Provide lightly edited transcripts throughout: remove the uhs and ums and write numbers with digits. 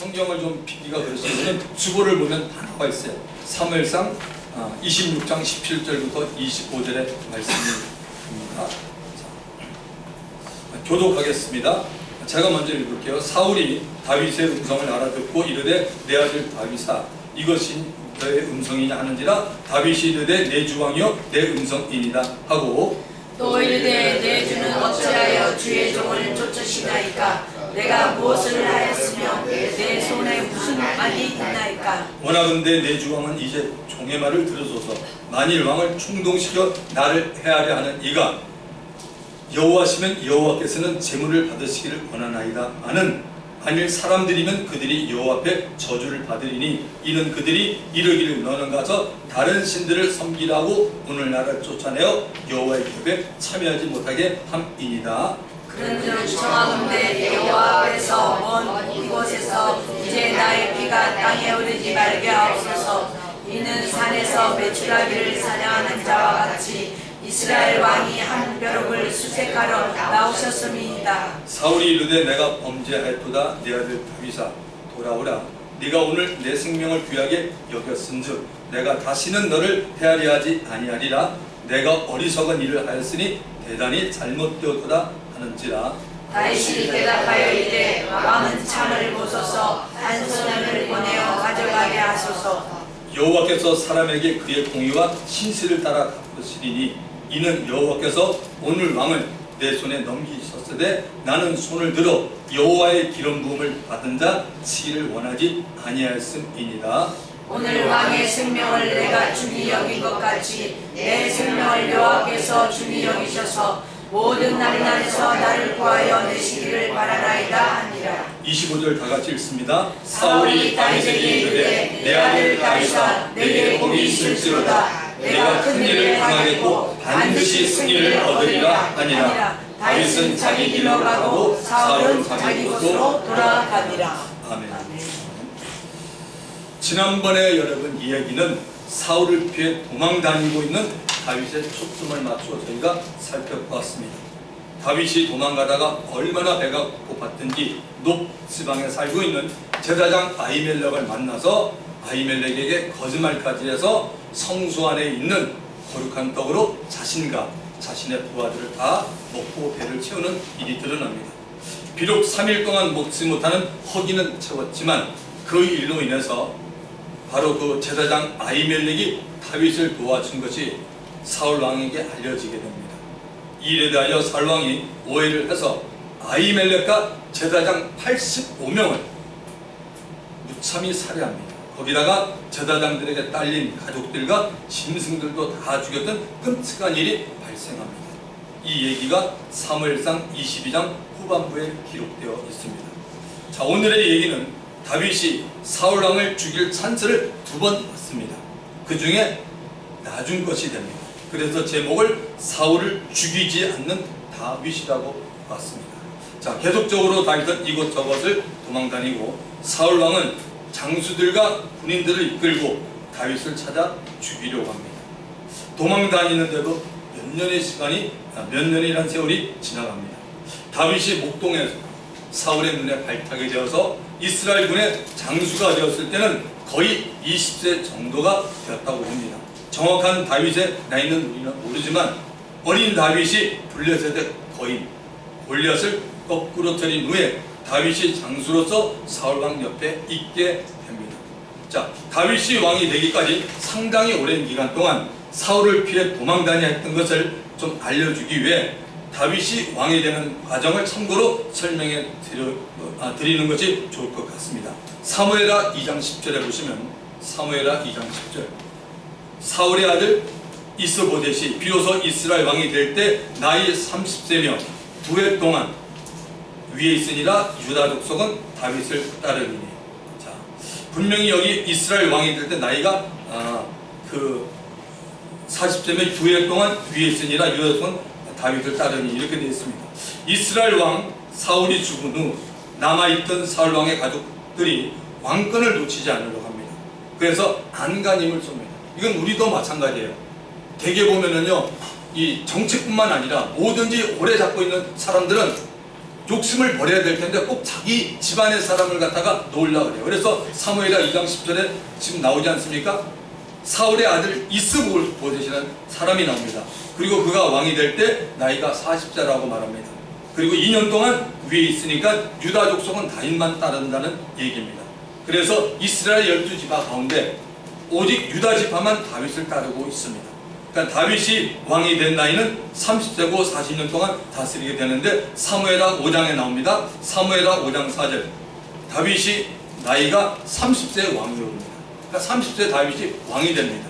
성경을 좀 빗기가 그러시면 주보를 보면 다 나와 있어요. 사무엘상 26장 17절부터 25절의 말씀입니다. 교독하겠습니다. 제가 먼저 읽을게요. 사울이 다윗의 음성을 알아듣고 이르되 내 아들 다윗아 이것이 너의 음성이냐 하는지라 다윗이 이르되 내 주왕이여 내 음성이니라 하고 또 이르되 내 주는 어찌하여 주의 종을 쫓으시나이까 내가 무엇을 하였으며 내 손에 무슨 악이 있나이까. 원하건대 내 주왕은 이제 종의 말을 들으소서. 만일 왕을 충동시켜 나를 해하려 하는 이가 여호와시면 여호와께서는 재물을 받으시기를 원하나이다. 만일 사람들이면 그들이 여호와 앞에 저주를 받으리니 이는 그들이 이르기를 너는 가서 다른 신들을 섬기라고 오늘날을 쫓아내어 여호와의 협에 참여하지 못하게 함이니이다. 그런즉 청하건대 여호와 앞에서 먼 이곳에서 이제 나의 피가 땅에 오르지 말게 하옵소서. 이는 산에서 메추라기를 사냥하는 자와 같이 이스라엘 왕이 한 벼룩을 수색하러 나오셨음이니이다. 사울이 이르되 내가 범죄하였도다. 내 아들 다윗아 돌아오라. 네가 오늘 내 생명을 귀하게 여겼은즉 내가 다시는 너를 헤아려 하지 아니하리라. 내가 어리석은 일을 하였으니 대단히 잘못되었도다 하는지라. 다윗이 대답하여 이르되 왕은 창을 보소서. 한 소년을 보내어 가져가게 하소서. 여호와께서 사람에게 그의 공의와 신실을 따라 갚으시리니 이는 여호와께서 오늘 왕을 내 손에 넘기셨으되 나는 손을 들어 여호와의 기름 부음을 받은 자 치기를 원하지 아니하였음이니이다. 오늘 왕의 생명을 내가 중히 여긴 것 같이 내 생명을 여호와께서 중히 여기셔서 모든 날날에서 나를 구하여 내시기를 바라나이다 하니라. 25절 다 같이 읽습니다. 사울이 다윗에게 이르되 내 아들 다윗아 내게 복이 있을지로다. 내가 큰 일을 당하겠고 반드시 승리를 얻으리라 하니라. 다윗은 자기 길로 가고 사울은 자기 곳으로 돌아가니라. 아멘. 지난번에 여러분 이야기는 사울을 피해 도망 다니고 있는 다윗의 초점을 맞추어 저희가 살펴보았습니다. 다윗이 도망가다가 얼마나 배가 고팠든지 높 지방에 살고 있는 제사장 아히멜렉을 만나서 아히멜렉에게 거짓말까지 해서 성소 안에 있는 거룩한 떡으로 자신과 자신의 부하들을 다 먹고 배를 채우는 일이 드러납니다. 비록 3일 동안 먹지 못하는 허기는 채웠지만 그 일로 인해서 바로 그 제사장 아히멜렉이 다윗을 도와준 것이 사울 왕에게 알려지게 됩니다. 이 일에 대하여 사울 왕이 오해를 해서 아히멜렉과 제사장 85명을 무참히 살해합니다. 거기다가 제사장들에게 딸린 가족들과 짐승들도 다 죽였던 끔찍한 일이 발생합니다. 이 얘기가 사무엘상 22장 후반부에 기록되어 있습니다. 자, 오늘의 얘기는 다윗이 사울 왕을 죽일 찬스를 2번 받습니다. 그 중에 나중 것이 됩니다. 그래서 제목을 사울을 죽이지 않는 다윗이라고 봤습니다. 자, 계속적으로 다윗은 이곳저곳을 도망다니고 사울 왕은 장수들과 군인들을 이끌고 다윗을 찾아 죽이려고 합니다. 도망다니는데도 몇 년이란 세월이 지나갑니다. 다윗이 목동에서 사울의 눈에 발탁이 되어서 이스라엘 군의 장수가 되었을 때는 거의 20세 정도가 되었다고 봅니다. 정확한 다윗의 나이는 우리는 모르지만 어린 다윗이 블레셋의 거인 골리앗을 거꾸로 때린 후에 다윗이 장수로서 사울왕 옆에 있게 됩니다. 자, 다윗이 왕이 되기까지 상당히 오랜 기간 동안 사울을 피해 도망다녀 했던 것을 좀 알려주기 위해 다윗이 왕이 되는 과정을 참고로 설명해 드리는 것이 좋을 것 같습니다. 사무엘하 2장 10절에 보시면 사무엘하 2장 10절 사울의 아들 이스보셋이 비로소 이스라엘 왕이 될 때 나이 30세며 9해 동안 위에 있으니라 유다 족속은 다윗을 따르니니. 자, 분명히 여기 이스라엘 왕이 될 때 나이가 40세며 9해 동안 위에 있으니라 유다 족속은 다윗을 따르니 이렇게 되어 있습니다. 이스라엘 왕 사울이 죽은 후 남아있던 사울 왕의 가족들이 왕권을 놓치지 않으려고 합니다. 그래서 안간힘을 쏩니다. 이건 우리도 마찬가지예요. 대개 보면은요, 이 정치뿐만 아니라 뭐든지 오래 잡고 있는 사람들은 욕심을 버려야 될 텐데 꼭 자기 집안의 사람을 갖다가 놓으려고 그래요. 그래서 사무엘하 2장 10절에 지금 나오지 않습니까? 사울의 아들 이스보셋이라는 사람이 나옵니다. 그리고 그가 왕이 될 때 나이가 40세라고 말합니다. 그리고 2년 동안 위에 있으니까 유다 족속은 다윗만 따른다는 얘기입니다. 그래서 이스라엘 12지파 가운데 오직 유다 지파만 다윗을 따르고 있습니다. 그러니까 다윗이 왕이 된 나이는 30세고 40년 동안 다스리게 되는데 사무엘하 5장에 나옵니다. 사무엘하 5장 4절 다윗이 나이가 30세에 왕이 오릅니다. 그러니까 30세 다윗이 왕이 됩니다.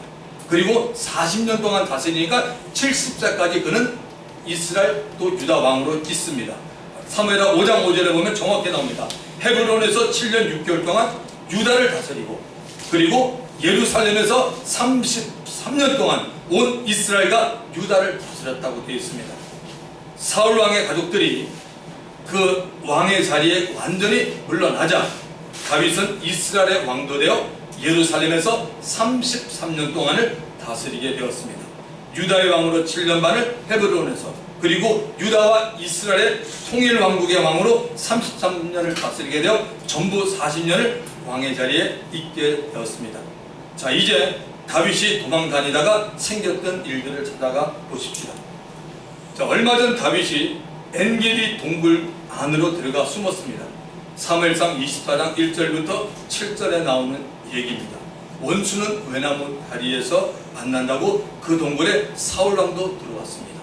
그리고 40년 동안 다스리니까 70세까지 그는 이스라엘 또 유다 왕으로 있습니다. 사무엘하 5장 5절에 보면 정확히 나옵니다. 헤브론에서 7년 6개월 동안 유다를 다스리고 그리고 예루살렘에서 33년 동안 온 이스라엘과 유다를 다스렸다고 되어 있습니다. 사울 왕의 가족들이 그 왕의 자리에 완전히 물러나자 다윗은 이스라엘의 왕도 되어 예루살렘에서 33년 동안을 다스리게 되었습니다. 유다의 왕으로 7년 반을 헤브론에서 그리고 유다와 이스라엘의 통일 왕국의 왕으로 33년을 다스리게 되어 전부 40년을 왕의 자리에 있게 되었습니다. 자, 이제 다윗이 도망 다니다가 생겼던 일들을 찾아가 보십시다. 자, 얼마 전 다윗이 엔게디 동굴 안으로 들어가 숨었습니다. 사무엘상 24장 1절부터 7절에 나오는 얘기입니다. 원수는 외나무 다리에서 만난다고 그 동굴에 사울왕도 들어왔습니다.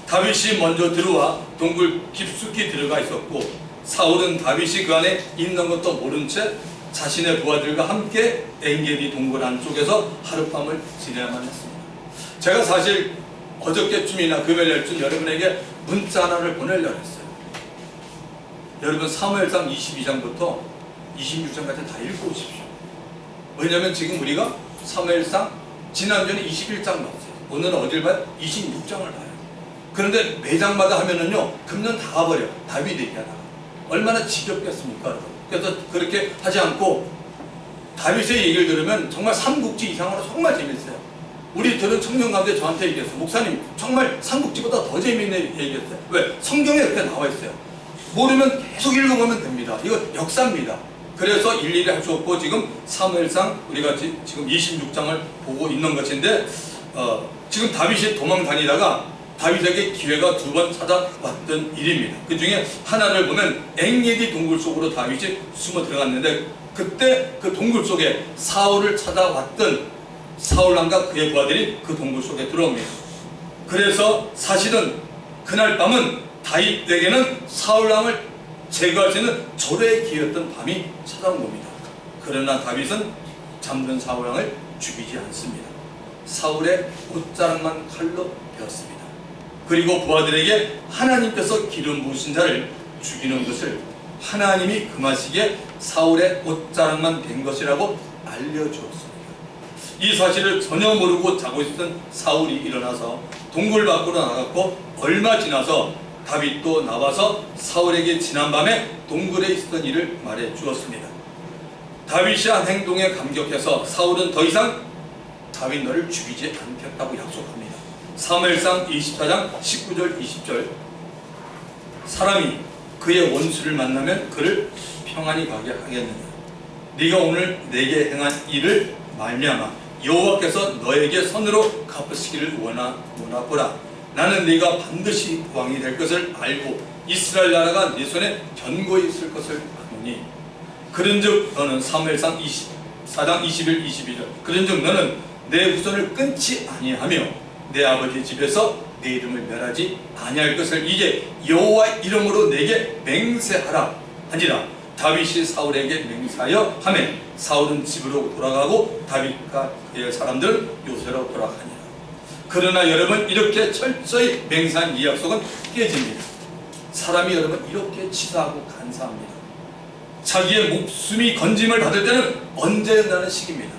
다윗이 먼저 들어와 동굴 깊숙이 들어가 있었고 사울은 다윗이 그 안에 있는 것도 모른 채 자신의 부하들과 함께 엔게디 동굴 안쪽에서 하룻밤을 지내야만 했습니다. 제가 사실 어저께쯤이나 금요일쯤 여러분에게 문자 하나를 보내려고 했어요. 여러분 사무엘상 22장부터 26장까지 다 읽어보십시오. 왜냐하면 지금 우리가 사무엘상 지난주에 21장 봤어요. 오늘은 어딜 봐요? 26장을 봐요. 그런데 매장마다 하면은요 금년 다 가버려. 다윗 얘기하다가 얼마나 지겹겠습니까 여러분. 그래서 그렇게 하지 않고 다윗의 얘기를 들으면 정말 삼국지 이상으로 정말 재밌어요. 우리 들은 청년 가운데 저한테 얘기했어요. 목사님 정말 삼국지보다 더 재밌는 얘기했어요. 왜? 성경에 이렇게 나와 있어요. 모르면 계속 읽어보면 됩니다. 이거 역사입니다. 그래서 일일이 할 수 없고 지금 사무엘상 우리가 지금 26장을 보고 있는 것인데 지금 다윗이 도망 다니다가 다윗에게 기회가 2번 찾아왔던 일입니다. 그 중에 하나를 보면 엔게디 동굴 속으로 다윗이 숨어 들어갔는데 그때 그 동굴 속에 사울을 찾아왔던 사울왕과 그의 부하들이 그 동굴 속에 들어옵니다. 그래서 사실은 그날 밤은 다윗에게는 사울왕을 제거할 수 있는 절호의 기회였던 밤이 찾아온 겁니다. 그러나 다윗은 잠든 사울왕을 죽이지 않습니다. 사울의 옷자락만 칼로 베었습니다. 그리고 부하들에게 하나님께서 기름 부으신 자를 죽이는 것을 하나님이 금하시기에 사울의 옷자락만 된 것이라고 알려주었습니다. 이 사실을 전혀 모르고 자고 있었던 사울이 일어나서 동굴 밖으로 나갔고 얼마 지나서 다윗도 나와서 사울에게 지난밤에 동굴에 있었던 일을 말해 주었습니다. 다윗이 한 행동에 감격해서 사울은 더 이상 다윗 너를 죽이지 않겠다고 약속합니다. 사무엘상 24장 19절 20절 사람이 그의 원수를 만나면 그를 평안히 가게 하겠느냐. 네가 오늘 내게 행한 일을 말미암아 여호와께서 너에게 선으로 갚으시기를 원하보라. 나는 네가 반드시 왕이 될 것을 알고 이스라엘 나라가 네 손에 견고히 있을 것을 아노니 그런즉 너는 사무엘상 24장 21, 22절 그런즉 너는 내 후손을 끊지 아니하며 내 아버지 집에서 내 이름을 멸하지 아니할 것을 이제 여호와 이름으로 내게 맹세하라 하니라. 다윗이 사울에게 맹세하여 하매 사울은 집으로 돌아가고 다윗과 그의 사람들은 요새로 돌아가니라. 그러나 여러분 이렇게 철저히 맹세한 이 약속은 깨집니다. 사람이 여러분 이렇게 치사하고 간사합니다. 자기의 목숨이 건짐을 받을 때는 언제나 시기입니다.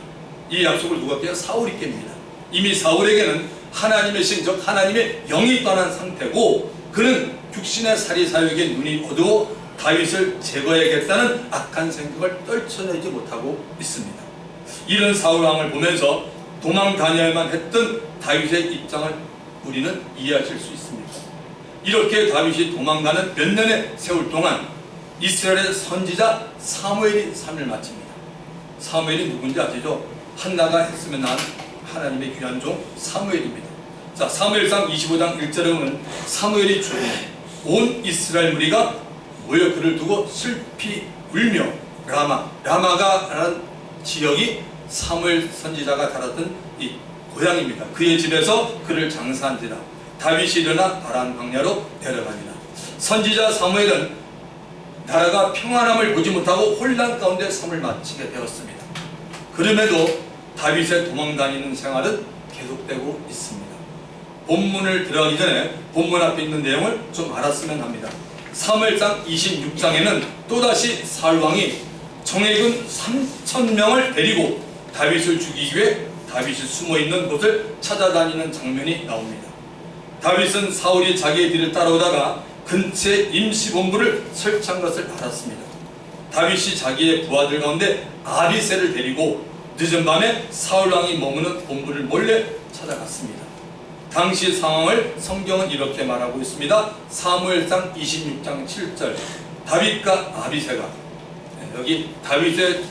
이 약속을 누가 깨요? 사울이 깹니다. 이미 사울에게는 하나님의 신, 즉 하나님의 영이 떠난 상태고 그는 육신의 사리사욕에 눈이 어두워 다윗을 제거해야겠다는 악한 생각을 떨쳐내지 못하고 있습니다. 이런 사울왕을 보면서 도망 다녀야만 했던 다윗의 입장을 우리는 이해하실 수 있습니다. 이렇게 다윗이 도망가는 몇 년의 세월 동안 이스라엘의 선지자 사무엘이 삶을 마칩니다. 사무엘이 누군지 아시죠? 한나가 했으면 난 하나님의 귀한 종 사무엘입니다. 자, 사무엘상 25장 1절에 보면 사무엘이 죽으니 온 이스라엘 무리가 모여 그를 두고 슬피 울며 라마가라는 지역이 사무엘 선지자가 살았던 이 고향입니다. 그의 집에서 그를 장사한지라. 다윗이 일어나 바란 광야로 내려가니라. 선지자 사무엘은 나라가 평안함을 보지 못하고 혼란 가운데 삶을 마치게 되었습니다. 그럼에도 다윗의 도망다니는 생활은 계속되고 있습니다. 본문을 들어가기 전에 본문 앞에 있는 내용을 좀 알았으면 합니다. 사무엘상 26장에는 또다시 사울 왕이 정예군 3,000명을 데리고 다윗을 죽이기 위해 다윗이 숨어있는 곳을 찾아다니는 장면이 나옵니다. 다윗은 사울이 자기의 뒤를 따라오다가 근처에 임시본부를 설치한 것을 알았습니다. 다윗이 자기의 부하들 가운데 아비새를 데리고 늦은 밤에 사울왕이 머무는 본부를 몰래 찾아갔습니다. 당시 상황을 성경은 이렇게 말하고 있습니다. 사무엘상 26장 7절 다윗과 아비새가, 여기 다윗의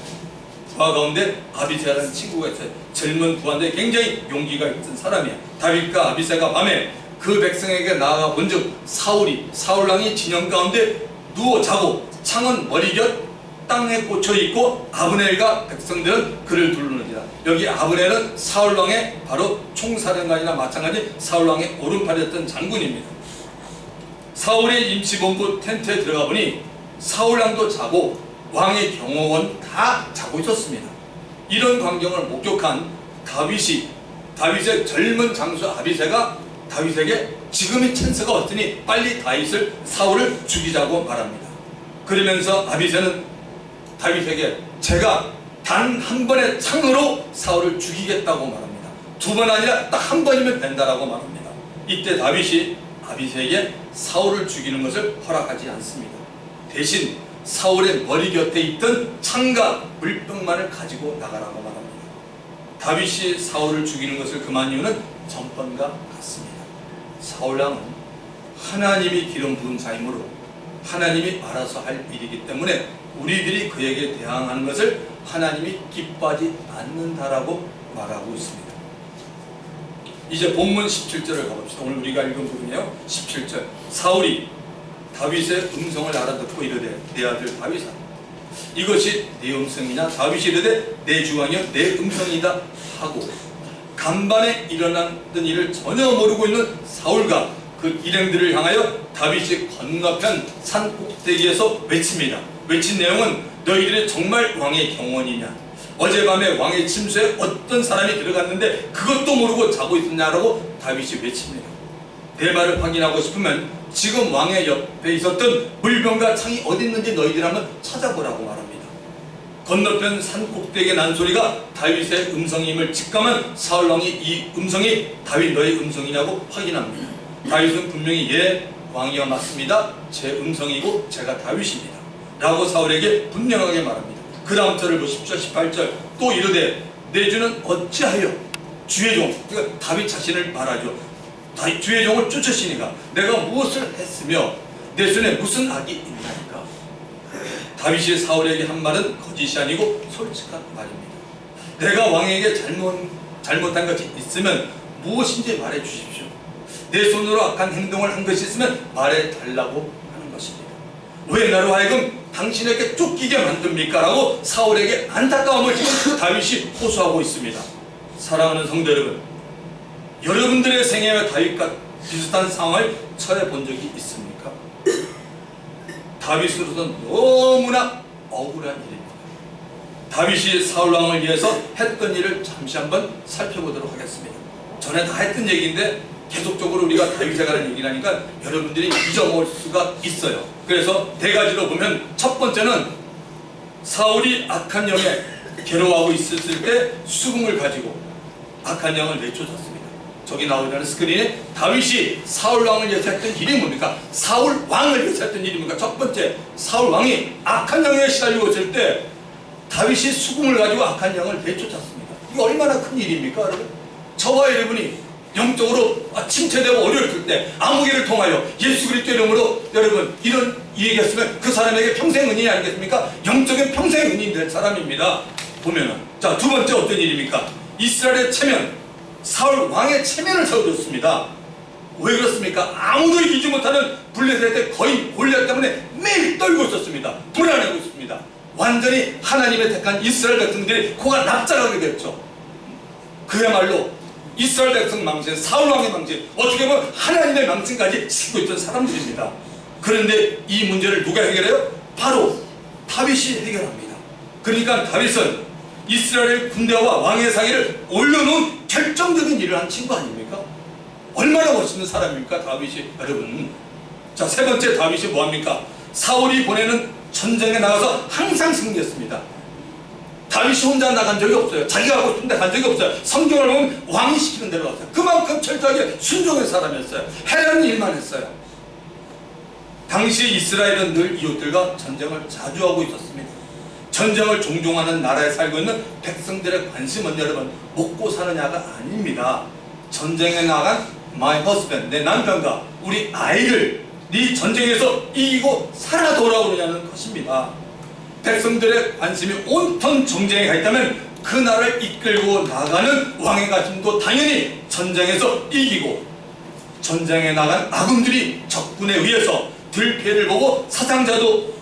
부하 가운데 아비새라는 친구가 있어요. 젊은 부하인데 굉장히 용기가 있던 사람이에요. 다윗과 아비새가 밤에 그 백성에게 나아가 본즉 사울왕이 진영 가운데 누워 자고 창은 머리곁 땅에 꽂혀 있고 아브넬과 백성들은 그를 둘르는지라. 여기 아브넬은 사울왕의 바로 총사령관이나 마찬가지 사울왕의 오른팔이었던 장군입니다. 사울의 임시본부 텐트에 들어가 보니 사울왕도 자고 왕의 경호원 다 자고 있었습니다. 이런 광경을 목격한 다윗의 젊은 장수 아비새가 다윗에게 지금이 찬스가 왔으니 빨리 사울을 죽이자고 말합니다. 그러면서 아비새는 다윗에게 제가 단 한 번의 창으로 사울을 죽이겠다고 말합니다. 두 번 아니라 딱 한 번이면 된다라고 말합니다. 이때 다윗이 아비새에게 사울을 죽이는 것을 허락하지 않습니다. 대신 사울의 머리 곁에 있던 창과 물병만을 가지고 나가라고 말합니다. 다윗이 사울을 죽이는 것을 금한 이유는 전번과 같습니다. 사울왕은 하나님이 기름 부은 자이므로 하나님이 알아서 할 일이기 때문에 우리들이 그에게 대항하는 것을 하나님이 기뻐하지 않는다라고 말하고 있습니다. 이제 본문 17절을 가봅시다. 오늘 우리가 읽은 부분이에요. 17절 사울이 다윗의 음성을 알아듣고 이르되 내 아들 다윗아 이것이 내 음성이냐. 다윗이 이르되 내 주왕이여 내 음성이다 하고 간밤에 일어났던 일을 전혀 모르고 있는 사울과 그 일행들을 향하여 다윗이 건너편 산 꼭대기에서 외칩니다. 외친 내용은 너희들이 정말 왕의 경원이냐, 어젯밤에 왕의 침소에 어떤 사람이 들어갔는데 그것도 모르고 자고 있었냐라고 다윗이 외칩니다. 내 말을 확인하고 싶으면 지금 왕의 옆에 있었던 물병과 창이 어디 있는지 너희들 한번 찾아보라고 말합니다. 건너편 산 꼭대기에 난 소리가 다윗의 음성임을 직감한 사울왕이 이 음성이 다윗 너의 음성이냐고 확인합니다. 다윗은 분명히 예 왕이여 맞습니다. 제 음성이고 제가 다윗입니다 라고 사울에게 분명하게 말합니다. 그 다음 절을 보십시오. 18절 또 이르되 내 주는 어찌하여 주의 종, 그러니까 다윗 자신을 말하죠. 주의 종을 쫓으시니까 내가 무엇을 했으며 내 손에 무슨 악이 있나이까. 다윗이 사울에게 한 말은 거짓이 아니고 솔직한 말입니다. 내가 왕에게 잘못한 것이 있으면 무엇인지 말해 주십시오. 내 손으로 악한 행동을 한 것이 있으면 말해 달라고 하는 것입니다. 왜 나로 하여금 당신에게 쫓기게 만듭니까? 라고 사울에게 안타까움을 지금 다윗이 호소하고 있습니다. 사랑하는 성도 여러분, 여러분들의 생애와 다윗과 비슷한 상황을 처해 본 적이 있습니까? 다윗으로서는 너무나 억울한 일입니다. 다윗이 사울왕을 위해서 했던 일을 잠시 한번 살펴보도록 하겠습니다. 전에 다 했던 얘기인데 계속적으로 우리가 다윗에 관한 얘기를 하니까 여러분들이 잊어먹을 수가 있어요. 그래서 네 가지로 보면 첫 번째는 사울이 악한 영에 괴로워하고 있었을 때 수금을 가지고 악한 영을 내쫓았습니다. 저기 나오는 스크린에 다윗이 사울왕을 위해서 했던 일이 뭡니까? 사울왕을 위해서 했던 일이 뭡니까? 첫 번째, 사울왕이 악한 영에 시달리고 있을 때 다윗이 수금을 가지고 악한 영을 내쫓았습니다. 이거 얼마나 큰 일입니까? 여러분? 저와 여러분이 영적으로 침체되고 어려울 때 아무개를 통하여 예수 그리스도 이름으로 여러분 이런 얘기했으면 그 사람에게 평생 은인이 아니겠습니까? 영적인 평생 은인이 될 사람입니다. 보면은 자, 두 번째 어떤 일입니까? 이스라엘의 체면, 사울 왕의 체면을 세워줬습니다. 왜 그렇습니까? 아무도 이기지 못하는 블레셋의 거인 골리앗 때문에 매일 떨고 있었습니다. 불안하고 있습니다. 완전히 하나님의 택한 이스라엘 백성들이 코가 납작하게 됐죠. 그야말로 이스라엘 백성 망신, 사울 왕의 망신, 어떻게 보면 하나님의 망신까지 싣고 있던 사람들입니다. 그런데 이 문제를 누가 해결해요? 바로 다윗이 해결합니다. 그러니까 다윗은 이스라엘 군대와 왕의 사이를 올려놓은 결정적인 일을 한 친구 아닙니까? 얼마나 멋있는 사람입니까 다윗이, 여러분. 자, 세 번째 다윗이 뭐합니까? 사울이 보내는 전쟁에 나가서 항상 승리했습니다. 다윗이 혼자 나간 적이 없어요. 자기가 하고 싶은데 간 적이 없어요. 성경을 보면 왕이 시키는 대로 갔어요. 그만큼 철저하게 순종의 사람이었어요. 해라는 일만 했어요. 당시 이스라엘은 늘 이웃들과 전쟁을 자주 하고 있었습니다. 전쟁을 종종 하는 나라에 살고 있는 백성들의 관심은 여러분 먹고 사느냐가 아닙니다. 전쟁에 나간 my husband, 내 남편과 우리 아이를 네 전쟁에서 이기고 살아 돌아오느냐는 것입니다. 백성들의 관심이 온통 전쟁에 가 있다면 그 나라를 이끌고 나가는 왕의 관심도 당연히 전쟁에서 이기고, 전쟁에 나간 아군들이 적군에 의해서 들 피해를 보고 사상자도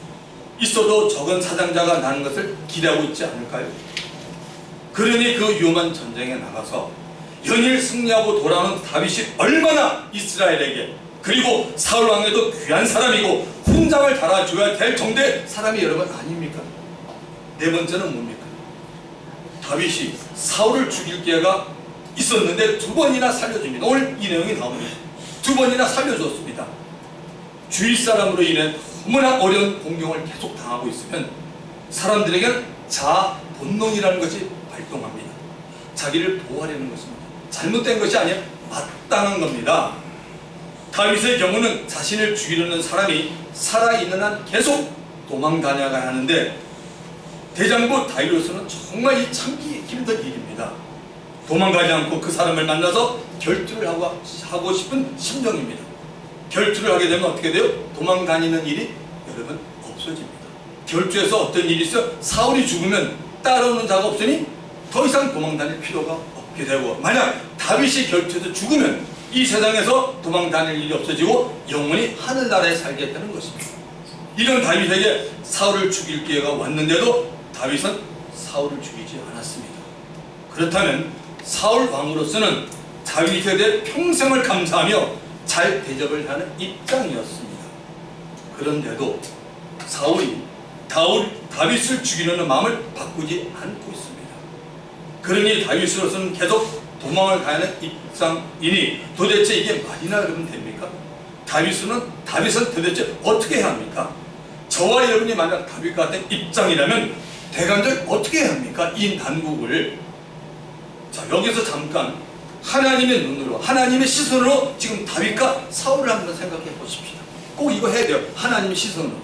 있어도 적은 사상자가 나는 것을 기대하고 있지 않을까요? 그러니 그 위험한 전쟁에 나가서 연일 승리하고 돌아오는 다윗이 얼마나 이스라엘에게, 그리고 사울 왕에도 귀한 사람이고 훈장을 달아줘야 될 정도의 사람이 여러분 아닙니까? 네 번째는 뭡니까? 다윗이 사울을 죽일 기회가 있었는데 두 번이나 살려줍니다. 오늘 이 내용이 나옵니다. 두 번이나 살려줬습니다. 주위 사람으로 인해 너무나 어려운 공경을 계속 당하고 있으면 사람들에게는 자아 본능이라는 것이 발동합니다. 자기를 보호하려는 것입니다. 잘못된 것이 아니라 마땅한 겁니다. 다윗의 경우는 자신을 죽이려는 사람이 살아있는 한 계속 도망 다녀가야 하는데 대장부 다윗으로서는 정말 이 참기 힘든 일입니다. 도망가지 않고 그 사람을 만나서 결투를 하고 싶은 심정입니다. 결투를 하게 되면 어떻게 돼요? 도망 다니는 일이 여러분 없어집니다. 결투에서 어떤 일이 있어요? 사울이 죽으면 따라오는 자가 없으니 더 이상 도망 다닐 필요가 없게 되고, 만약 다윗이 결투에서 죽으면 이 세상에서 도망 다닐 일이 없어지고 영원히 하늘나라에 살게 되는 것입니다. 이런 다윗에게 사울을 죽일 기회가 왔는데도 다윗은 사울을 죽이지 않았습니다. 그렇다면 사울 왕으로서는 다윗에 대해 평생을 감사하며 잘 대접을 하는 입장이었습니다. 그런데도 사울이 다윗을 죽이려는 마음을 바꾸지 않고 있습니다. 그러니 다윗으로서는 계속 도망을 가는 입장이니 도대체 이게 말이나 여러분 됩니까? 다윗은 도대체 어떻게 해야 합니까? 저와 여러분이 만약 다윗 같은 입장이라면 대간절 어떻게 해야 합니까? 이 난국을. 자, 여기서 잠깐 하나님의 눈으로, 하나님의 시선으로 지금 다윗과 사울을 한번 생각해 보십시다. 꼭 이거 해야 돼요. 하나님의 시선으로.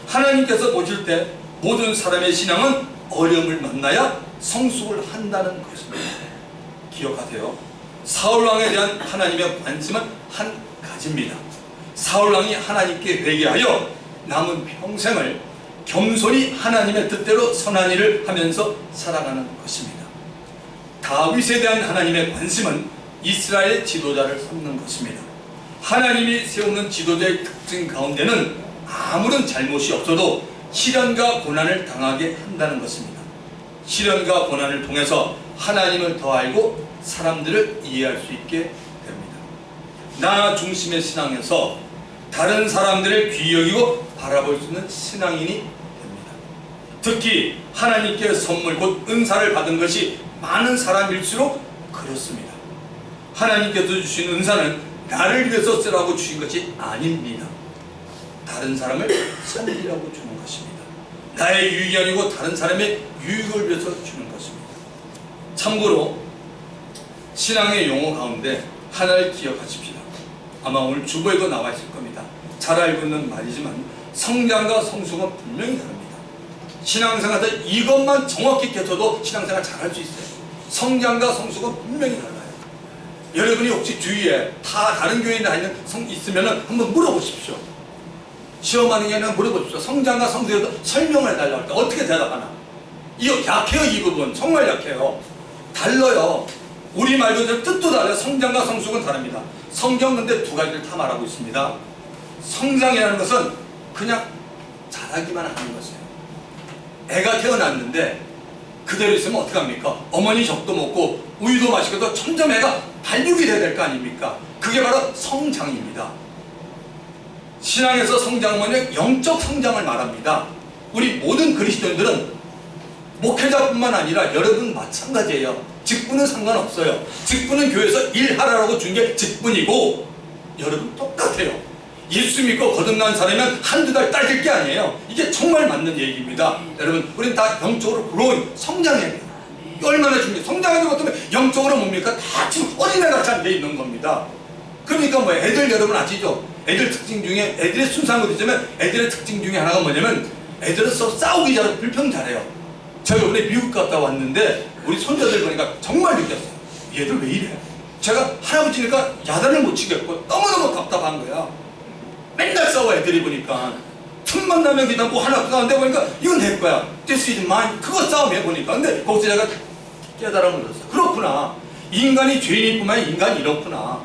하나님께서 보실 때 모든 사람의 신앙은 어려움을 만나야 성숙을 한다는 것입니다. 기억하세요. 사울왕에 대한 하나님의 관심은 한 가지입니다. 사울왕이 하나님께 회개하여 남은 평생을 겸손히 하나님의 뜻대로 선한 일을 하면서 살아가는 것입니다. 다윗에 대한 하나님의 관심은 이스라엘의 지도자를 삼는 것입니다. 하나님이 세우는 지도자의 특징 가운데는 아무런 잘못이 없어도 시련과 고난을 당하게 한다는 것입니다. 시련과 고난을 통해서 하나님을 더 알고 사람들을 이해할 수 있게 됩니다. 나 중심의 신앙에서 다른 사람들을 귀히 여기고 바라볼 수 있는 신앙인이 됩니다. 특히 하나님께 선물 곧 은사를 받은 것이 많은 사람일수록 그렇습니다. 하나님께서 주신 은사는 나를 위해서 쓰라고 주신 것이 아닙니다. 다른 사람을 섬기라고 주는 것입니다. 나의 유익이 아니고 다른 사람의 유익을 위해서 주는 것입니다. 참고로 신앙의 용어 가운데 하나를 기억하십시다. 아마 오늘 주보에도 나와 있을 겁니다. 잘 알고 있는 말이지만 성장과 성숙은 분명히 다릅니다. 신앙생활에서 이것만 정확히 켜져도 신앙생활 잘할 수 있어요. 성장과 성숙은 분명히 달라요. 여러분이 혹시 주위에 다른 교회에 다니는 있으면 한번 물어보십시오. 시험하는 게 아니라 물어보십시오. 성장과 성수에도 설명을 해달라고 할 때 어떻게 대답하나? 이거 약해요. 이 부분 정말 약해요. 달라요. 우리말도 뜻도 달라요. 성장과 성숙은 다릅니다. 성경 근데 두 가지를 다 말하고 있습니다. 성장이라는 것은 그냥 자라기만 하는 것이에요. 애가 태어났는데 그대로 있으면 어떡합니까? 어머니 젖도 먹고 우유도 마시고도 점점 애가 발육이 돼야 될 거 아닙니까? 그게 바로 성장입니다. 신앙에서 성장은 영적 성장을 말합니다. 우리 모든 그리스도인들은 목회자뿐만 아니라 여러분 마찬가지예요. 직분은 상관없어요. 직분은 교회에서 일하라고 준 게 직분이고 여러분 똑같아요. 예수 믿고 거듭난 사람이면 한두 달 따질 게 아니에요. 이게 정말 맞는 얘기입니다. 여러분 우린 다 영적으로 그로잉 성장해야 돼요. 얼마나 중요해요. 성장하는 것 때문에 영적으로 뭡니까? 다 지금 어린애같이 안 돼 있는 겁니다. 그러니까 뭐 애들 여러분 아시죠? 애들 특징 중에 애들의 순수한 것도 있지만 애들의 특징 중에 하나가 뭐냐면 애들은 서로 싸우기 잘하고 불평 잘해요. 제가 이번에 미국 갔다 왔는데 우리 손자들 보니까 정말 느꼈어요. 얘들 왜 이래? 제가 할아버지니까 야단을 못 치겠고 너무너무 답답한 거야. 맨날 싸워 애들이 보니까. 틈만 나면 그냥 뭐 하나 싸우는데 보니까 이건 내 거야. This is mine. 그거 싸움해 보니까. 근데 거기서 제가 깨달음을 얻었어요. 그렇구나. 인간이 죄인일 뿐만 아니라 인간이 이렇구나.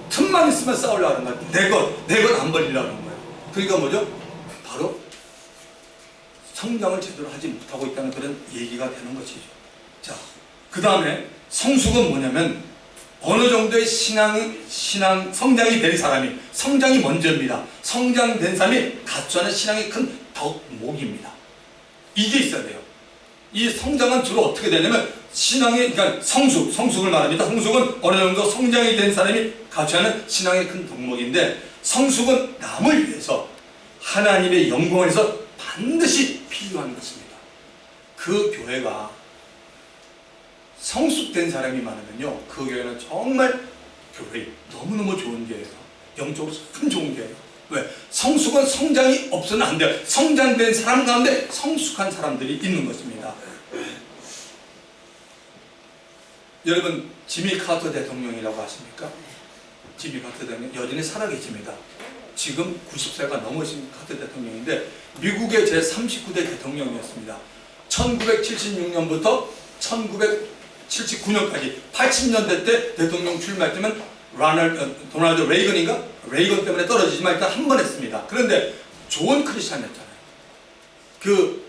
틈만 있으면 싸우려고 하는 거야. 내 것 안 벌리려고 하는 거야. 그러니까 뭐죠? 바로 성장을 제대로 하지 못하고 있다는 그런 얘기가 되는 것이죠. 자, 그 다음에 성숙은 뭐냐면 어느 정도의 성장이 된 사람이, 성장이 먼저입니다. 성장된 사람이 갖춰야 하는 신앙의 큰 덕목입니다. 이게 있어야 돼요. 이 성장은 주로 어떻게 되냐면 그러니까 성숙을 말합니다. 성숙은 어느 정도 성장이 된 사람이 갖춰야 하는 신앙의 큰 덕목인데 성숙은 남을 위해서 하나님의 영광을 위해서 반드시 필요한 것입니다. 그 교회가 성숙된 사람이 많으면요, 그 교회는 정말 교회 너무너무 좋은 교회예요. 영적으로 참 좋은 교회예요. 왜? 성숙은 성장이 없어는 안 돼요. 성장된 사람 가운데 성숙한 사람들이 있는 것입니다. 여러분 지미 카터 대통령이라고 아십니까? 지미 카터 대통령 여전히 살아계십니다. 지금 90세가 넘으신 카터 대통령인데 미국의 제39대 대통령이었습니다. 1976년부터 1979년까지 80년대 때 대통령 출마할 때면 도널드 레이건인가? 레이건 때문에 떨어지지만 일단 한 번 했습니다. 그런데 좋은 크리스찬이었잖아요. 그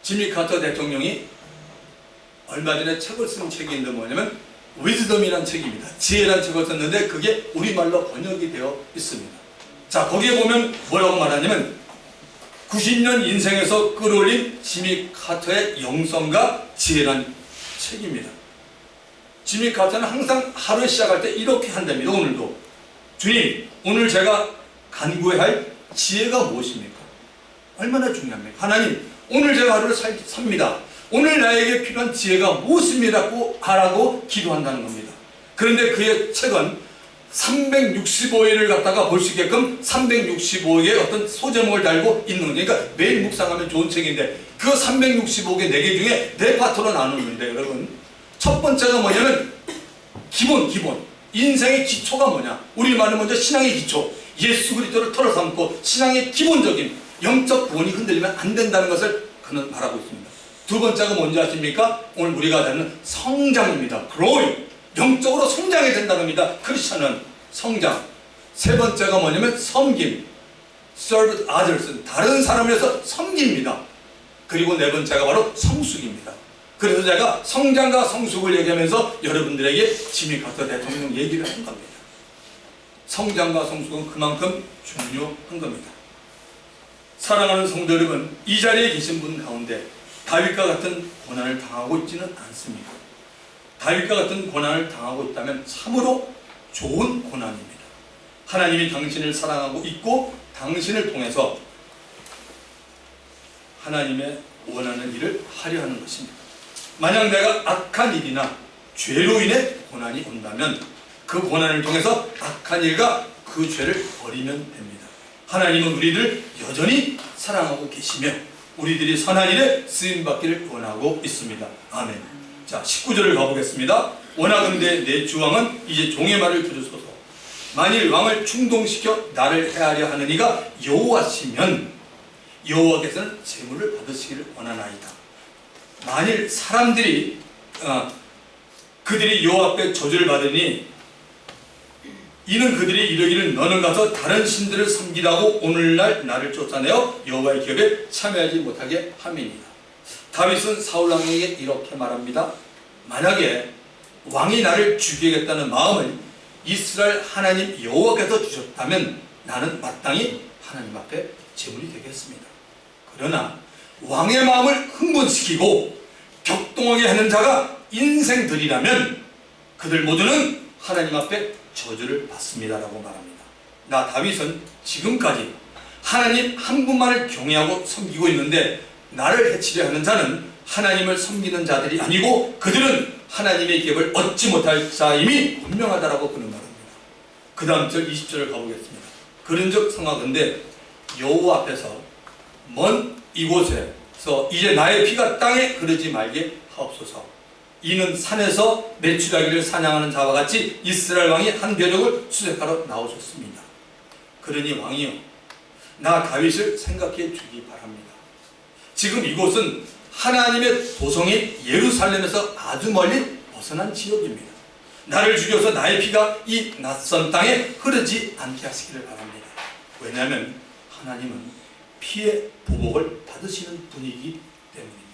지미 카터 대통령이 얼마 전에 책을 쓴 책이 있는데 뭐냐면 위즈덤이라는 책입니다. 지혜라는 책을 썼는데 그게 우리말로 번역이 되어 있습니다. 자, 거기에 보면 뭐라고 말하냐면 90년 인생에서 끌어올린 지미 카터의 영성과 지혜라는 책입니다. 지미 카터는 항상 하루에 시작할 때 이렇게 한답니다. 오늘도 주님, 오늘 제가 간구해야 할 지혜가 무엇입니까? 얼마나 중요합니까? 하나님, 오늘 제가 하루를 삽니다. 오늘 나에게 필요한 지혜가 무엇입니다고 하라고 기도한다는 겁니다. 그런데 그의 책은 365일을 갖다가 볼 수 있게끔 365개의 어떤 소제목을 달고 있는 거죠. 그러니까 매일 묵상하면 좋은 책인데 그 365개 4개 중에 4파트로 나누는데 여러분, 첫 번째가 뭐냐면 기본 인생의 기초가 뭐냐? 우리말은 먼저 신앙의 기초, 예수 그리스도를 털어 삼고 신앙의 기본적인 영적 구원이 흔들리면 안 된다는 것을 그는 말하고 있습니다. 두 번째가 뭔지 아십니까? 오늘 우리가 다루는 성장입니다. growing. 영적으로 성장해야 된다는 겁니다. 크리스천은 성장. 세 번째가 뭐냐면 섬김. serve others. 다른 사람을 위해서 섬깁니다. 그리고 네 번째가 바로 성숙입니다. 그래서 제가 성장과 성숙을 얘기하면서 여러분들에게 지미 카터 대통령 얘기를 한 겁니다. 성장과 성숙은 그만큼 중요한 겁니다. 사랑하는 성도 여러분, 이 자리에 계신 분 가운데 다윗과 같은 고난을 당하고 있지는 않습니다. 다윗과 같은 고난을 당하고 있다면 참으로 좋은 고난입니다. 하나님이 당신을 사랑하고 있고 당신을 통해서 하나님의 원하는 일을 하려 하는 것입니다. 만약 내가 악한 일이나 죄로 인해 고난이 온다면 그 고난을 통해서 악한 일과 그 죄를 버리면 됩니다. 하나님은 우리를 여전히 사랑하고 계시며 우리들이 선한 일에 쓰임받기를 원하고 있습니다. 아멘. 자, 19절을 가보겠습니다. 원하건대 내 주왕은 이제 종의 말을 들으소서. 만일 왕을 충동시켜 나를 해하려 하는 이가 여호와시면 여호와께서는 재물을 받으시기를 원하나이다. 만일 사람들이 그들이 여호와 앞에 저주를 받으니 이는 그들이 이르기를 너는 가서 다른 신들을 섬기라고 오늘날 나를 쫓아내어 여호와의 기업에 참여하지 못하게 함이니라. 다윗은 사울 왕에게 이렇게 말합니다. 만약에 왕이 나를 죽이겠다는 마음을 이스라엘 하나님 여호와께서 주셨다면 나는 마땅히 하나님 앞에 제물이 되겠습니다. 그러나 왕의 마음을 흥분시키고 격동하게 하는 자가 인생들이라면 그들 모두는 하나님 앞에 저주를 받습니다라고 말합니다. 나 다윗은 지금까지 하나님 한 분만을 경외하고 섬기고 있는데 나를 해치려 하는 자는 하나님을 섬기는 자들이 아니고 그들은 하나님의 기업을 얻지 못할 자임이 분명하다라고 그는 말합니다. 그 다음 절 20절을 가보겠습니다. 그런즉 성하건대 여호와 앞에서 먼 이곳에서 이제 나의 피가 땅에 흐르지 말게 하옵소서. 이는 산에서 메추라기를 사냥하는 자와 같이 이스라엘 왕이 한 벼룩을 수색하러 나오셨습니다. 그러니 왕이여 나 다윗을 생각해 주기 바랍니다. 지금 이곳은 하나님의 도성인 예루살렘에서 아주 멀리 벗어난 지역입니다. 나를 죽여서 나의 피가 이 낯선 땅에 흐르지 않게 하시기를 바랍니다. 왜냐하면 하나님은 피의 보복을 받으시는 분이기 때문입니다.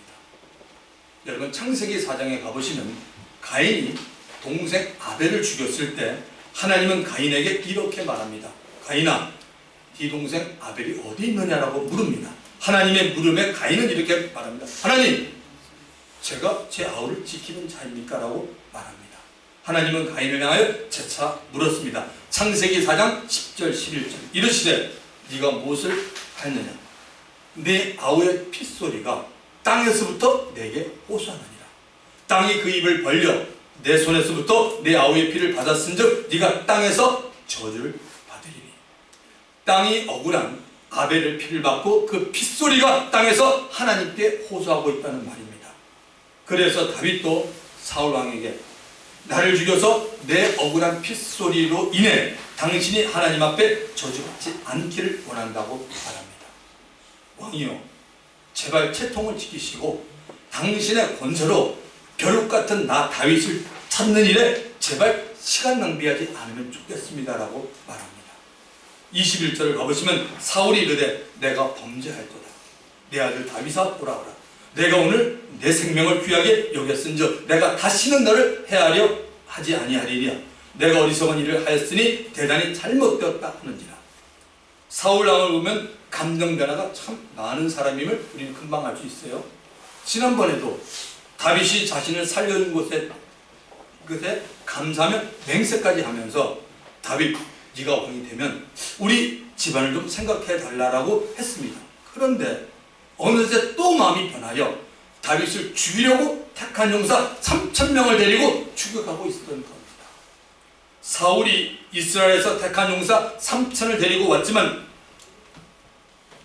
여러분 창세기 4장에 가보시면 가인이 동생 아벨을 죽였을 때 하나님은 가인에게 이렇게 말합니다. 가인아, 네 동생 아벨이 어디 있느냐라고 물습니다. 하나님의 물음에 가인은 이렇게 말합니다. 하나님, 제가 제 아우를 지키는 자입니까? 라고 말합니다. 하나님은 가인을 향하여 재차 물었습니다. 창세기 4장 10절 11절 이르시되 네가 무엇을 했느냐? 내 아우의 핏소리가 땅에서부터 내게 호소하느니라. 땅이 그 입을 벌려 내 손에서부터 내 아우의 피를 받았은즉 네가 땅에서 저주를 받으리니. 땅이 억울한 아벨의 피를 받고 그 핏소리가 땅에서 하나님께 호소하고 있다는 말입니다. 그래서 다윗도 사울 왕에게 나를 죽여서 내 억울한 핏소리로 인해 당신이 하나님 앞에 저주받지 않기를 원한다고 말합니다. 왕이여, 제발 채통을 지키시고 당신의 권세로 벼룩같은 나 다윗을 찾는 일에 제발 시간 낭비하지 않으면 좋겠습니다라고 말합니다. 21절을 가보시면 사울이 이르되 내가 범죄할도다. 내 아들 다윗아 돌아오라. 내가 오늘 내 생명을 귀하게 여겼은즉 내가 다시는 너를 해하려 하지 아니하리랴. 내가 어리석은 일을 하였으니 대단히 잘못되었다 하는지라. 사울 왕을 보면 감정 변화가 참 많은 사람임을 우리는 금방 알 수 있어요. 지난번에도 다윗이 자신을 살려준 것에 감사하며 맹세까지 하면서 다윗, 네가 왕이 되면 우리 집안을 좀 생각해 달라고 했습니다. 그런데 어느새 또 마음이 변하여 다윗을 죽이려고 택한 용사 3,000명을 데리고 추격하고 있었던 겁니다. 사울이 이스라엘에서 택한 용사 3,000을 데리고 왔지만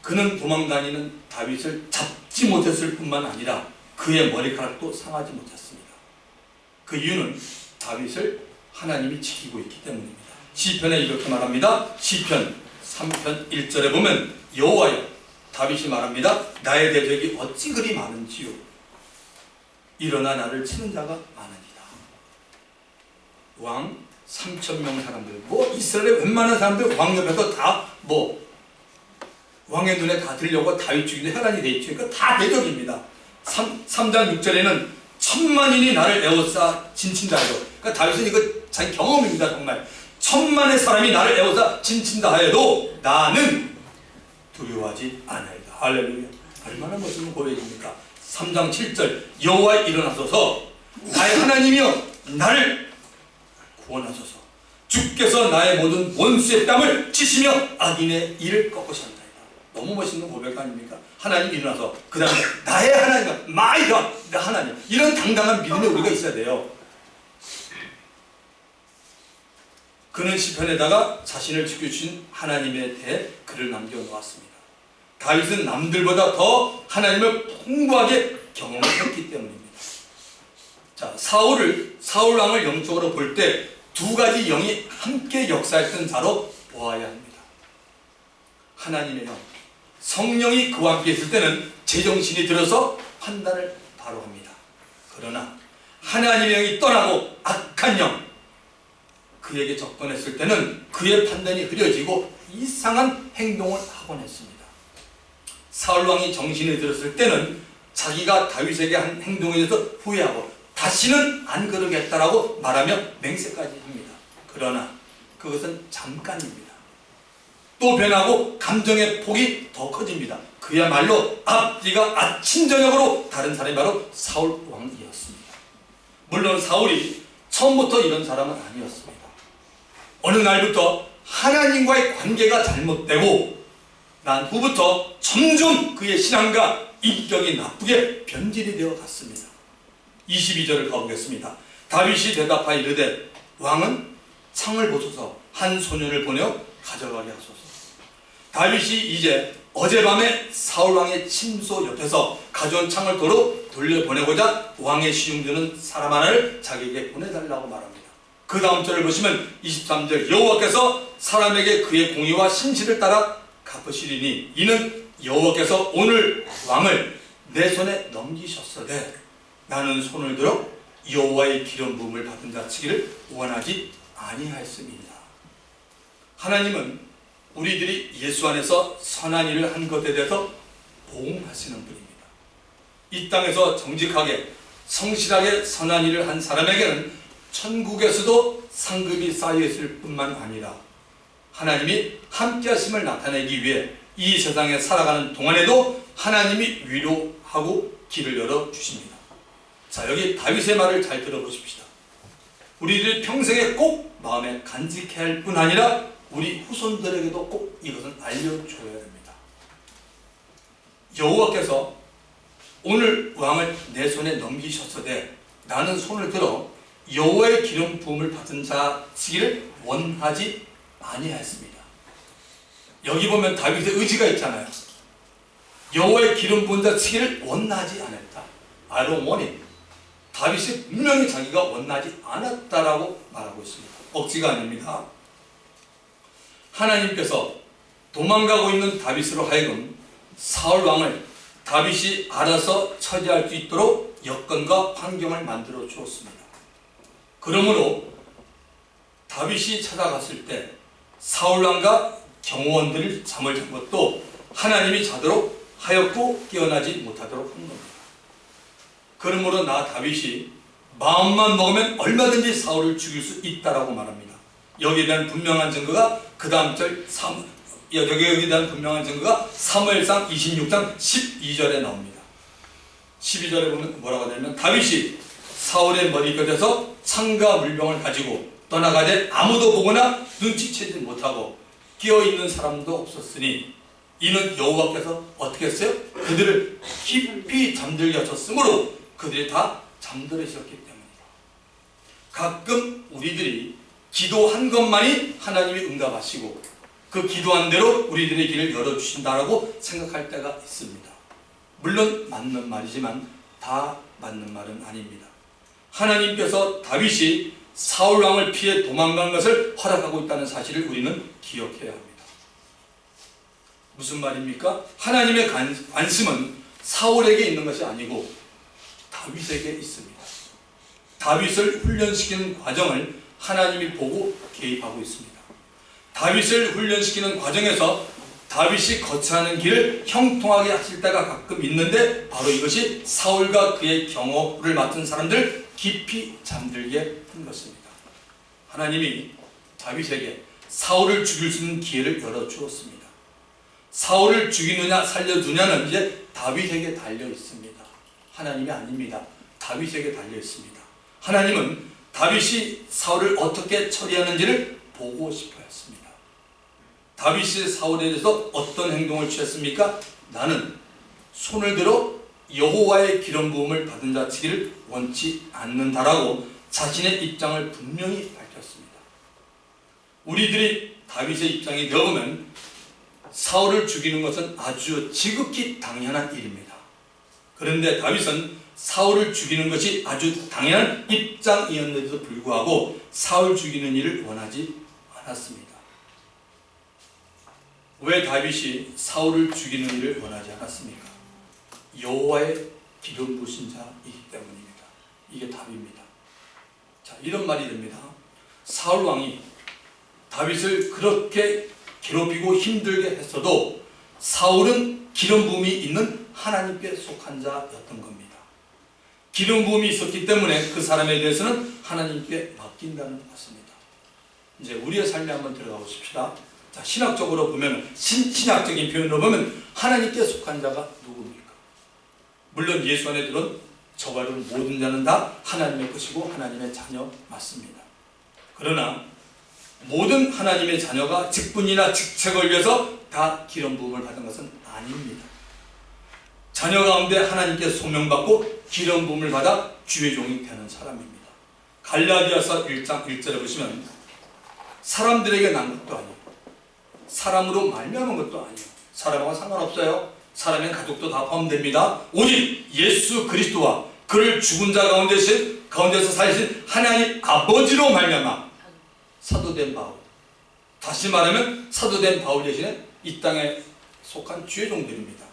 그는 도망다니는 다윗을 잡지 못했을 뿐만 아니라 그의 머리카락도 상하지 못했습니다. 그 이유는 다윗을 하나님이 지키고 있기 때문입니다. 시편에 이렇게 말합니다. 시편 3편 1절에 보면 여호와여, 다윗이 말합니다. 나의 대적이 어찌 그리 많은지요. 일어나 나를 치는 자가 많으니라. 왕 3,000명 사람들, 이스라엘의 웬만한 사람들 왕 옆에서 다 왕의 눈에 다 들려고 다윗 죽이는 혈안이 돼 있죠. 그러니까 다 대적입니다. 3장 6절에는 1,000만인이 나를 에워싸 진친다 해도, 그러니까 다윗은 이거 자기 경험입니다. 정말 1,000만의 사람이 나를 에워싸 진친다 하여도 나는 두려워하지 않아이다. 할렐루야. 얼마나 멋있는 고백입니까? 3장 7절 여호와 일어나소서 나의 하나님이여 나를 구원하소서. 주께서 나의 모든 원수의 뺨을 치시며 악인의 일을 꺾으셨나이다. 너무 멋있는 고백 아닙니까? 하나님 일어나서 그 다음에 나의 하나님, my God, 나 하나님, 이런 당당한 믿음이 우리가 있어야 돼요. 그는 시편에다가 자신을 지켜주신 하나님에 대해 글을 남겨놓았습니다. 다윗은 남들보다 더 하나님을 풍부하게 경험했기 때문입니다. 자, 사울 왕을 영적으로 볼 때 두 가지 영이 함께 역사했던 자로 보아야 합니다. 하나님의 영, 성령이 그와 함께 있을 때는 제정신이 들어서 판단을 바로 합니다. 그러나 하나님의 영이 떠나고 악한 영, 그에게 접근했을 때는 그의 판단이 흐려지고 이상한 행동을 하곤 했습니다. 사울 왕이 정신이 들었을 때는 자기가 다윗에게 한 행동에 대해서 후회하고 다시는 안 그러겠다라고 말하며 맹세까지 합니다. 그러나 그것은 잠깐입니다. 또 변하고 감정의 폭이 더 커집니다. 그야말로 앞뒤가 아침 저녁으로 다른 사람이 바로 사울 왕이었습니다. 물론 사울이 처음부터 이런 사람은 아니었습니다. 어느 날부터 하나님과의 관계가 잘못되고 난 후부터 점점 그의 신앙과 인격이 나쁘게 변질이 되어 갔습니다. 22절을 가보겠습니다. 다윗이 대답하여 이르되 왕은 창을 보소서 한 소년을 보내어 가져가게 하소서. 다윗이 이제 어젯밤에 사울왕의 침소 옆에서 가져온 창을 도로 돌려보내고자 왕의 시중되는 사람 하나를 자기에게 보내달라고 말합니다. 그 다음 절을 보시면 23절 여호와께서 사람에게 그의 공의와 신실을 따라 갚으시리니 이는 여호와께서 오늘 왕을 내 손에 넘기셨으되 나는 손을 들어 여호와의 기름 부음을 받은 자 치기를 원하지 아니하였습니다. 하나님은 우리들이 예수 안에서 선한 일을 한 것에 대해서 보응하시는 분입니다. 이 땅에서 정직하게 성실하게 선한 일을 한 사람에게는 천국에서도 상급이 쌓여있을 뿐만 아니라 하나님이 함께 하심을 나타내기 위해 이 세상에 살아가는 동안에도 하나님이 위로하고 길을 열어주십니다. 자, 여기 다윗의 말을 잘 들어보십시다. 우리들이 평생에 꼭 마음에 간직해야 할 뿐 아니라 우리 후손들에게도 꼭 이것은 알려줘야 됩니다. 여호와께서 오늘 왕을 내 손에 넘기셨으되 나는 손을 들어 여호와의 기름 부음을 받은 자 치기를 원하지 아니하였습니다. 여기 보면 다윗의 의지가 있잖아요. 여호와의 기름 부은 자 치기를 원하지 않았다. I don't want it. 다윗이 분명히 자기가 원하지 않았다라고 말하고 있습니다. 억지가 아닙니다. 하나님께서 도망가고 있는 다윗으로 하여금 사울 왕을 다윗이 알아서 처리할 수 있도록 여건과 환경을 만들어 주었습니다. 그러므로 다윗이 찾아갔을 때 사울 왕과 경호원들이 잠을 잔 것도 하나님이 자도록 하였고 깨어나지 못하도록 한 겁니다. 그러므로 나 다윗이 마음만 먹으면 얼마든지 사울을 죽일 수 있다라고 말합니다. 여기에 대한 분명한 증거가 그 다음 절 여기에 대한 분명한 증거가 사무엘상 26장 12절에 나옵니다. 12절에 보면 뭐라고 하냐면 다윗이 사울의 머리끝에서 창과 물병을 가지고 떠나가되 아무도 보거나 눈치채지 못하고 끼어있는 사람도 없었으니 이는 여호와께서 어떻게 했어요? 그들을 깊이 잠들게 하셨으므로 그들이 다 잠들으셨기 때문이다. 가끔 우리들이 기도한 것만이 하나님이 응답하시고 그 기도한 대로 우리들의 길을 열어주신다라고 생각할 때가 있습니다. 물론 맞는 말이지만 다 맞는 말은 아닙니다. 하나님께서 다윗이 사울왕을 피해 도망간 것을 허락하고 있다는 사실을 우리는 기억해야 합니다. 무슨 말입니까? 하나님의 관심은 사울에게 있는 것이 아니고 다윗에게 있습니다. 다윗을 훈련시키는 과정을 하나님이 보고 개입하고 있습니다. 다윗을 훈련시키는 과정에서 다윗이 거쳐야 하는 길을 형통하게 하실 때가 가끔 있는데 바로 이것이 사울과 그의 경호를 맡은 사람들 깊이 잠들게 한 것입니다. 하나님이 다윗에게 사울을 죽일 수 있는 기회를 열어주었습니다. 사울을 죽이느냐 살려두냐는 이제 다윗에게 달려 있습니다. 하나님이 아닙니다. 다윗에게 달려 있습니다. 하나님은 다윗이 사울을 어떻게 처리하는지를 보고 싶어 했습니다. 다윗이 사울에 대해서 어떤 행동을 취했습니까? 나는 손을 들어 여호와의 기름 부음을 받은 자 치기를 원치 않는다라고 자신의 입장을 분명히 밝혔습니다. 우리들이 다윗의 입장에 되어보면 사울을 죽이는 것은 아주 지극히 당연한 일입니다. 그런데 다윗은 사울을 죽이는 것이 아주 당연한 입장이었는데도 불구하고 사울 죽이는 일을 원하지 않았습니다. 왜 다윗이 사울을 죽이는 일을 원하지 않았습니까? 여호와의 기름 부으신 자이기 때문입니다. 이게 답입니다. 자, 이런 말이 됩니다. 사울 왕이 다윗을 그렇게 괴롭히고 힘들게 했어도 사울은 기름 부음이 있는 하나님께 속한 자였던 겁니다. 기름 부음이 있었기 때문에 그 사람에 대해서는 하나님께 맡긴다는 것입니다. 이제 우리의 삶에 한번 들어가 보십시다. 자, 신학적으로 보면, 신학적인 표현으로 보면 하나님께 속한 자가 누굽니까? 물론 예수 안에 들은 저와 여러분 모든 자는 다 하나님의 것이고 하나님의 자녀 맞습니다. 그러나 모든 하나님의 자녀가 직분이나 직책을 위해서 다 기름 부음을 받은 것은 아닙니다. 자녀 가운데 하나님께 소명받고 기름 부음을 받아 주의 종이 되는 사람입니다. 갈라디아서 1장 1절에 보시면 사람들에게 난 것도 아니에요. 사람으로 말미암은 것도 아니에요. 사람하고 상관없어요. 사람의 가족도 다 포함됩니다. 오직 예수 그리스도와 그를 죽은 자 가운데서 살리신 하나님 아버지로 말미암아 사도된 바울, 다시 말하면 사도된 바울 대신에 이 땅에 속한 주의 종들입니다.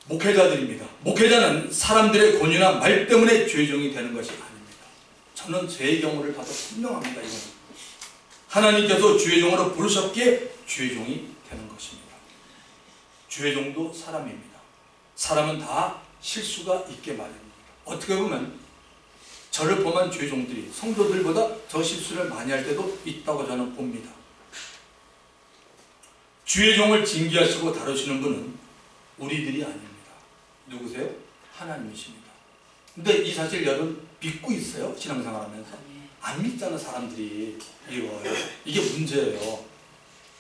목회자들입니다. 목회자는 사람들의 권유나 말 때문에 주의 종이 되는 것이 아닙니다. 저는 제 경우를 봐도 분명합니다. 이건 하나님께서 주의 종으로 부르셨기에 주의 종이 되는 것입니다. 주의 종도 사람입니다. 사람은 다 실수가 있게 마련입니다. 어떻게 보면 저를 포함한 주의 종들이 성도들보다 더 실수를 많이 할 때도 있다고 저는 봅니다. 주의 종을 징계하시고 다루시는 분은 우리들이 아닙니다. 누구세요? 하나님이십니다. 근데 이 사실 여러분 믿고 있어요? 신앙생활 하면서? 안 믿잖아 사람들이. 이게 문제예요.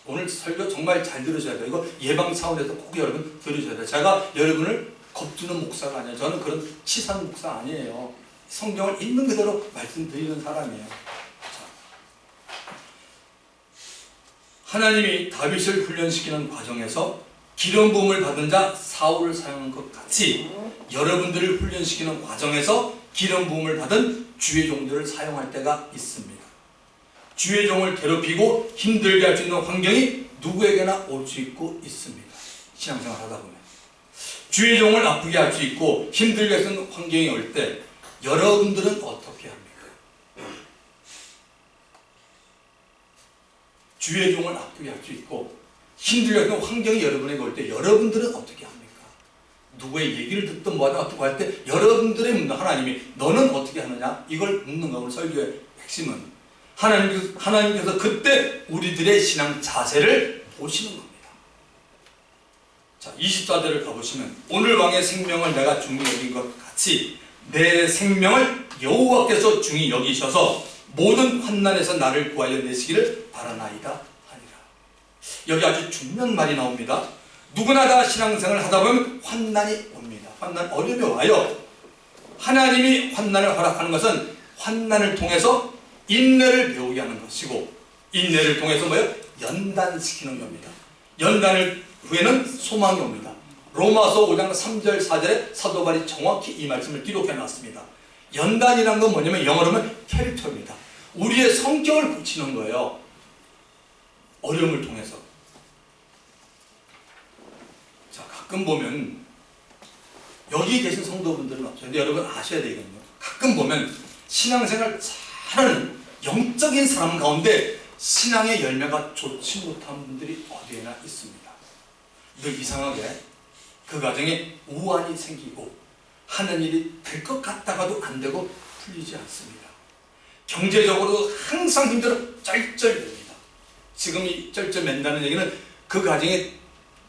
오늘 설교 정말 잘 들으셔야 돼요. 이거 예방 차원에서 꼭 여러분 들으셔야 돼요. 제가 여러분을 겁주는 목사가 아니에요. 저는 그런 치사한 목사 아니에요. 성경을 있는 그대로 말씀드리는 사람이에요. 자, 하나님이 다윗을 훈련시키는 과정에서 기름 부음을 받은 자 사울을 사용한 것 같이 여러분들을 훈련시키는 과정에서 기름 부음을 받은 주의 종들을 사용할 때가 있습니다. 주의 종을 괴롭히고 힘들게 할 수 있는 환경이 누구에게나 올 수 있고 있습니다. 신앙생활 하다 보면 주의 종을 아프게 할 수 있고 힘들게 할 수 있는 환경이 올 때 여러분들은 어떻게 합니까? 주의 종을 아프게 할 수 있고 힘들게 하는 환경이 여러분에게 올 때 여러분들은 어떻게 합니까? 누구의 얘기를 듣든 뭐하든 어떻게 할 때 여러분들의 묻는 하나님이 너는 어떻게 하느냐? 이걸 묻는 거. 오늘 설교의 핵심은 하나님께서 그때 우리들의 신앙 자세를 보시는 겁니다. 자, 24절을 가보시면 오늘 왕의 생명을 내가 중히 여긴 것 같이 내 생명을 여호와께서 중히 여기셔서 모든 환난에서 나를 구하여 내시기를 바라나이다 하니라. 여기 아주 중요한 말이 나옵니다. 누구나 다 신앙생활을 하다 보면 환난이 옵니다. 환난 어려움이 와요. 하나님이 환난을 허락하는 것은 환난을 통해서 인내를 배우게 하는 것이고 인내를 통해서 뭐예요? 연단시키는 겁니다. 연단을 후에는 소망이 옵니다. 로마서 5장 3절 4절에 사도 바울이 정확히 이 말씀을 기록해 놨습니다. 연단이란 건 뭐냐면 영어로 하면 캐릭터입니다. 우리의 성격을 고치는 거예요. 어려움을 통해서. 자, 가끔 보면 여기 계신 성도분들은 없어요. 근데 여러분 아셔야 되거든요. 가끔 보면 신앙생활 잘하는 영적인 사람 가운데 신앙의 열매가 좋지 못한 분들이 어디에나 있습니다. 늘 이상하게 그 과정에 우환이 생기고 하는 일이 될 것 같다가도 안 되고 풀리지 않습니다. 경제적으로 항상 힘들어 쩔쩔맵니다. 지금 이 쩔쩔맨다는 얘기는 그 과정에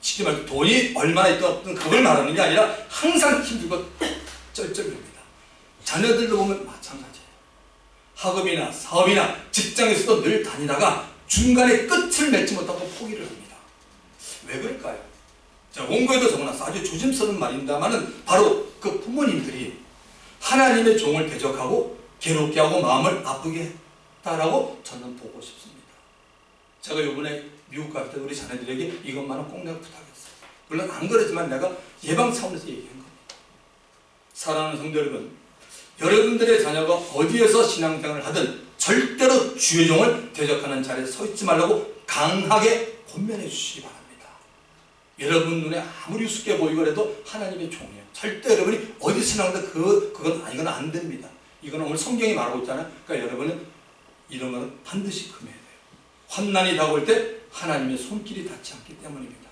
쉽게 말해서 돈이 얼마나 있든 없든 그걸 말하는 게 아니라 항상 힘들고 쩔쩔맵니다. 자녀들도 보면 마찬가지예요. 학업이나 사업이나 직장에서도 늘 다니다가 중간에 끝을 맺지 못하고 포기를 합니다. 왜 그럴까요? 자, 원고에도 적어놨어. 아주 조심스러운 말입니다만은 바로 그 부모님들이 하나님의 종을 대적하고 괴롭게 하고 마음을 아프게 했다라고 저는 보고 싶습니다. 제가 이번에 미국 갈 때 우리 자녀들에게 이것만은 꼭 내가 부탁했어요. 물론 안 그러지만 내가 예방 차원에서 얘기한 겁니다. 사랑하는 성도 여러분, 여러분들의 자녀가 어디에서 신앙생활을 하든 절대로 주의 종을 대적하는 자리에 서 있지 말라고 강하게 권면해 주시기 바랍니다. 여러분 눈에 아무리 우습게 보이고 그래도 하나님의 종이에요. 절대 여러분이 어디 신앙도 이건 안 됩니다. 이거는 오늘 성경이 말하고 있잖아요. 그러니까 여러분은 이런 거는 반드시 금해야 돼요. 환난이 다가올 때 하나님의 손길이 닿지 않기 때문입니다.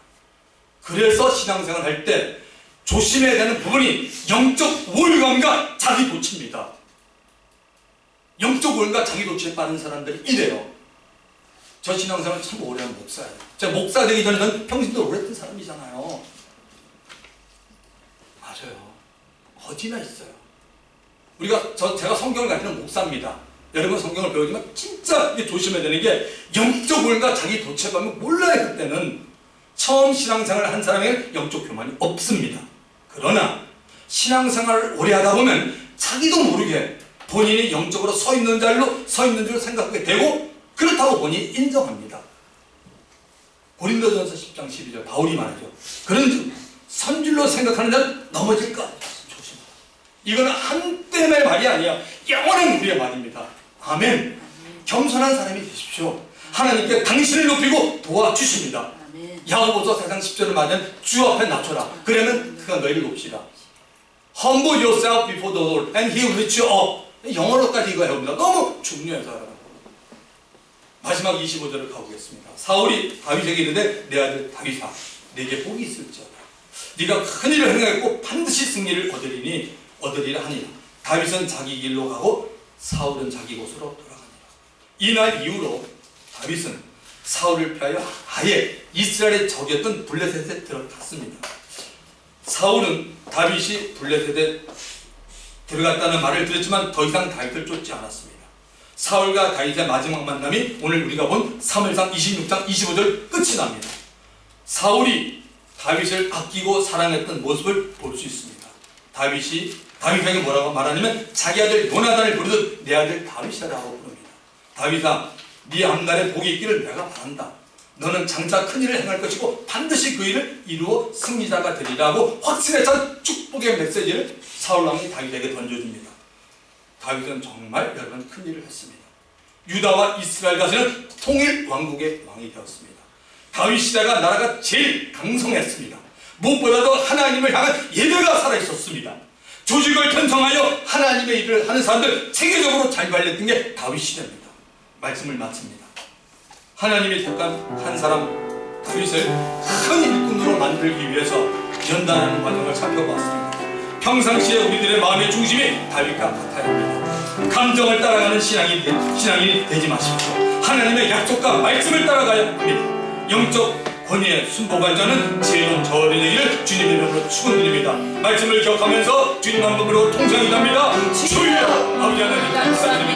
그래서 신앙생활 할 때 조심해야 되는 부분이 영적 우월감과 자기 도취입니다. 영적 우월감과 자기 도취에 빠른 사람들이 이래요. 저 신앙생활 참 오래 한 목사예요. 제가 목사 되기 전에는 평신도 오래 했던 사람이잖아요. 맞아요. 어디나 있어요. 제가 성경을 가르치는 목사입니다. 여러분 성경을 배우지만 진짜 이게 조심해야 되는 게 영적 우월과 자기 도취에 빠면 몰라요. 그때는 처음 신앙생활을 한 사람에게는 영적 교만이 없습니다. 그러나 신앙생활을 오래 하다 보면 자기도 모르게 본인이 영적으로 서 있는 줄 생각하게 되고 그렇다고 본인이 인정합니다. 고린도전서 10장 12절 바울이 말하죠. 그런즉 선줄로 생각하는 자는 넘어질까 조심하라. 이거는 한때의 말이 아니야. 영원한 우리의 말입니다. 아멘. 겸손한 사람이 되십시오. 하나님께 당신을 높이고 도와주십니다. 야고보서 4장 10절을 맞으면 주 앞에 낮춰라. 그러면 그가 너희를 높이시라. Humble yourself before the Lord and He will lift you up. 영어로까지 이거 해봅니다. 너무 중요해서. 마지막 25절을 가보겠습니다. 사울이 다윗에게 이르되 내 아들 다윗아 내게 복이 있을지어다. 네가 큰 일을 행하였고 반드시 승리를 얻으리라 하니라. 다윗은 자기 길로 가고 사울은 자기 곳으로 돌아가니라. 이날 이후로 다윗은 사울을 피하여 아예 이스라엘의 적이었던 블레셋에 들어갔습니다. 사울은 다윗이 블레셋에 들어갔다는 말을 들었지만 더 이상 다윗을 쫓지 않았습니다. 사울과 다윗의 마지막 만남이 오늘 우리가 본 사무엘상 26장 25절 끝이 납니다. 사울이 다윗을 아끼고 사랑했던 모습을 볼 수 있습니다. 다윗이 다윗에게 뭐라고 말하냐면 자기 아들 요나단을 부르듯 내 아들 다윗이라고 부릅니다. 다윗아 네 앞날에 복이 있기를 내가 바란다. 너는 장차 큰 일을 행할 것이고 반드시 그 일을 이루어 승리자가 되리라고 확신에 찬 축복의 메시지를 사울왕이 다윗에게 던져줍니다. 다윗은 정말 여러분 큰 일을 했습니다. 유다와 이스라엘 다스리는 통일 왕국의 왕이 되었습니다. 다윗 시대가 나라가 제일 강성했습니다. 무엇보다도 하나님을 향한 예배가 살아있었습니다. 조직을 편성하여 하나님의 일을 하는 사람들 체계적으로 잘 관리했던 게 다윗 시대입니다. 말씀을 마칩니다. 하나님이 택한 한 사람 다윗을 큰 일꾼으로 만들기 위해서 연단하는 과정을 살펴보았습니다. 평상시에 우리들의 마음의 중심이 다윗과 같아야 합니다. 감정을 따라가는 신앙이 되지 마십시오. 하나님의 약속과 말씀을 따라가야 합니다. 영적 권위에 순복한 자는 지혜로운 저어리 되기를 주님의 이름으로 축원드립니다. 말씀을 기억하면서 주님 한 분으로 통성이 답니다.